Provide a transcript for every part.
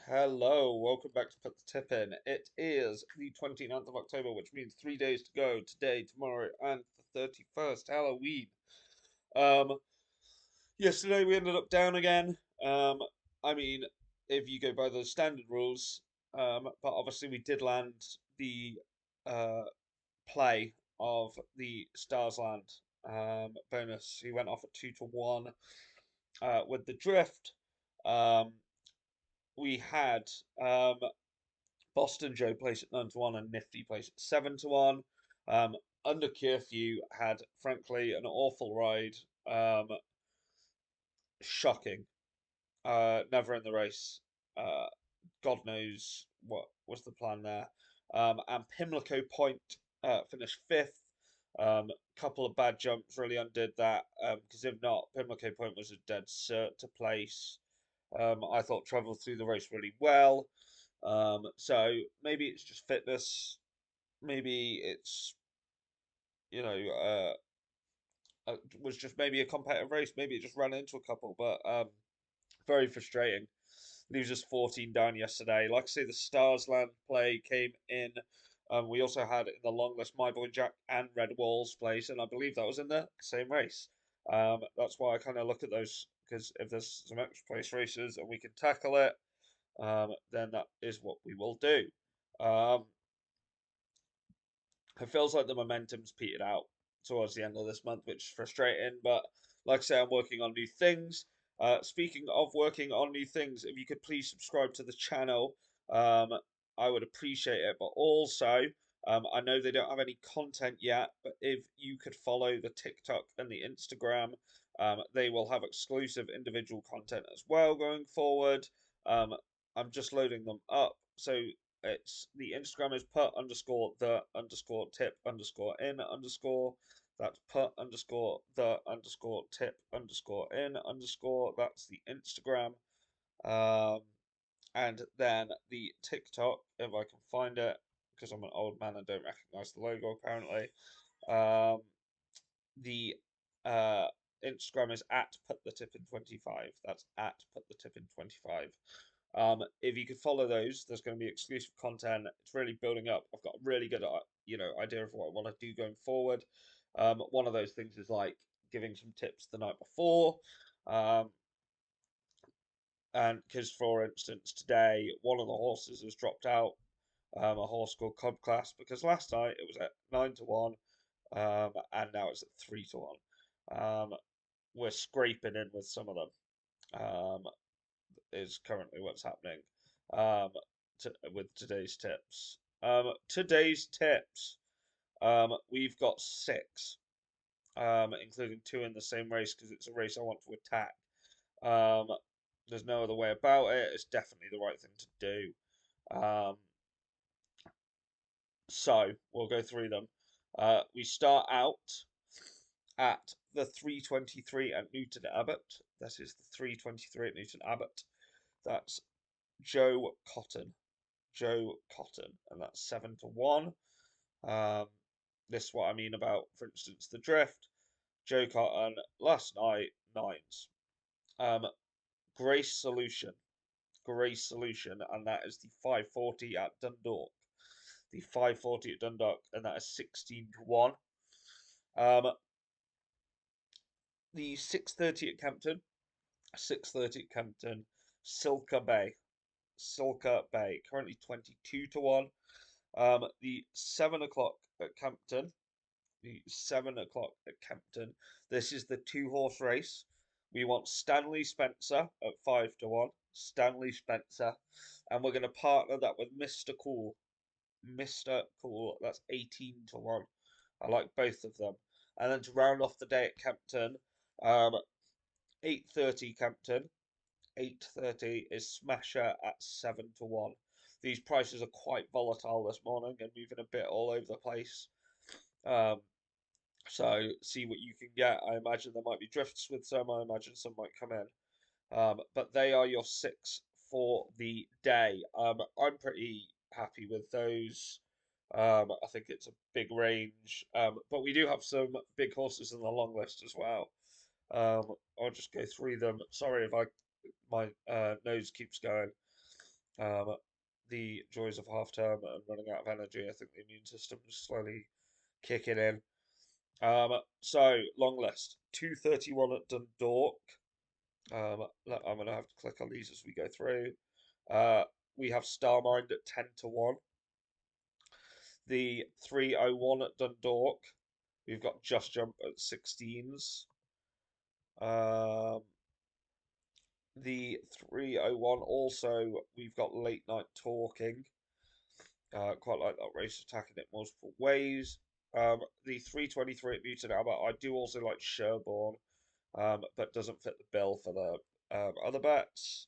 Hello, welcome back to Put the Tip In. It is the 29th of October, which means 3 days to go today, tomorrow, and the 31st, Halloween. Um, Yesterday we ended up down again. Um, I mean, if you go by the standard rules, but obviously we did land the uh, play of the Stars Land bonus. He went off at 2-1 with the drift. Um, we had um, Boston Joe placed at 9-1 and Nifty placed at 7-1. Um, Under curfew had frankly an awful ride. Um, Shocking. Never in the race. Uh, God knows what was the plan there. And Pimlico Point finished fifth. Couple of bad jumps really undid that. Because if not, Pimlico Point was a dead cert to place. I thought travelled through the race really well. So maybe it's just fitness. Maybe it's you know was just maybe a competitive race. Maybe it just ran into a couple, but very frustrating. Leaves us 14 down yesterday. Like I say, the Starsland play came in. We also had in the long list My Boy Jack and Red Walls place, and I believe that was in the same race. That's why I kind of look at those because if there's some extra place races and we can tackle it, then that is what we will do. Um, it feels like the momentum's petered out towards the end of this month, which is frustrating. But like I say, I'm working on new things. Speaking of working on new things, if you could please subscribe to the channel, um, I would appreciate it. But also, I know they don't have any content yet, but if you could follow the TikTok and the Instagram, they will have exclusive individual content as well going forward. Um, I'm just loading them up. So it's the Instagram is put underscore the underscore tip underscore in underscore. That's put underscore the underscore tip underscore in underscore. That's the Instagram. Um, and then the TikTok, if I can find it, because I'm an old man and don't recognize the logo apparently. Um, the Instagram is at put the tip in 25. That's at put the tip in 25. If you could follow those, there's going to be exclusive content. It's really building up. I've got a really good, idea of what I want to do going forward. One of those things is like giving some tips the night before. Um, and because, for instance, today one of the horses has dropped out, a horse called Cub Class, because last night it was at 9-1, and now it's at 3-1. We're scraping in with some of them. Is currently what's happening. Um, with today's tips. Today's tips. We've got six. Including two in the same race because it's a race I want to attack. Um, there's no other way about it. It's definitely the right thing to do. So we'll go through them. We start out at the 323 at Newton Abbott. That is the 323 at Newton Abbott. That's Joe Cotton. Joe Cotton, and that's 7-1. Um, this is what I mean about, for instance, the drift. Joe Cotton last night nines. Um, Grace Solution, Grace Solution, and that is the 540 at Dundalk. The 540 at Dundalk, and that is 16-1. Um, the 630 at Campton, 630 at Campton, Silka Bay, Silka Bay, currently 22-1. The 7 o'clock at Campton, the 7 o'clock at Campton. This is the two-horse race. We want Stanley Spencer at 5-1. Stanley Spencer, and we're going to partner that with Mr. Cool. Mr. Cool, that's 18-1. I like both of them. And then to round off the day at Campton, 8:30 Campton. 8:30 is Smasher at 7-1. These prices are quite volatile this morning and moving a bit all over the place. Um, so see what you can get. I imagine there might be drifts with some. I imagine some might come in. But they are your six for the day. I'm pretty happy with those. I think it's a big range. But we do have some big horses in the long list as well. I'll just go through them. Sorry if my nose keeps going. Um, the joys of half term and running out of energy. I think the immune system is slowly kicking in. So long list. 2:31 at Dundalk. I'm gonna have to click on these as we go through. Uh, we have Starmind at 10-1. The 3:01 at Dundalk. We've got Just Jump at 16s. Um, the 3:01 also we've got Late Night Talking. Quite like that race, attacking it multiple ways. The 3:23 at Newton Abbott. I do also like Sherborne, but doesn't fit the bill for the other bets.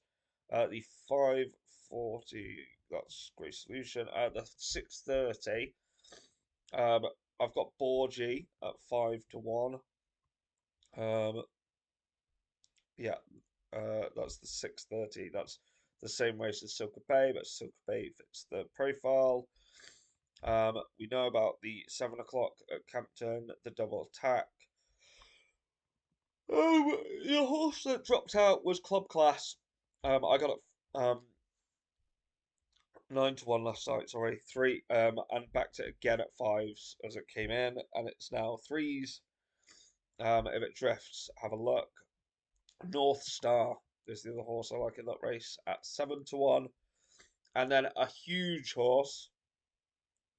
The 5:40, that's great solution. The 6:30, um, I've got Borgie at 5-1. Um, yeah, that's the 6:30. That's the same race as Silka Bay, but Silka Bay fits the profile. We know about the 7 o'clock at Campton, the double attack. The horse that dropped out was Club Class. I got it 9-1 last night, sorry, three, and backed it again at fives as it came in, and it's now threes. If it drifts, have a look. North Star is the other horse I like in that race at 7-1, and then a huge horse,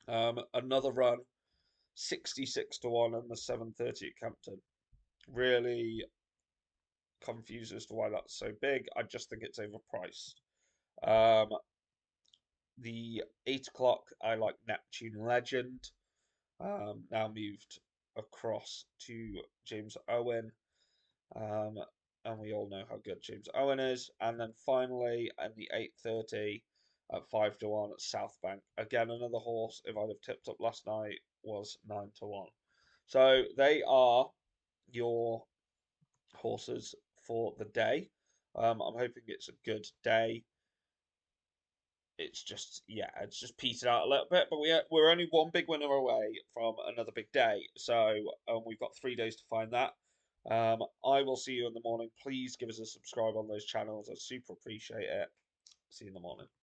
another run, 66-1 on the 7:30 at Campton. Really confused as to why that's so big. I just think it's overpriced. Um, the 8 o'clock, I like Neptune Legend. Now moved across to James Owen. Um, and we all know how good James Owen is. And then finally, in the 8:30 at 5-1 at Southbank. Again, another horse, if I'd have tipped up last night, was 9-1. So they are your horses for the day. I'm hoping it's a good day. It's just, yeah, it's just petered out a little bit, but we're only one big winner away from another big day. So we've got 3 days to find that. I will see you in the morning. Please give us a subscribe on those channels. I super appreciate it. See you in the morning.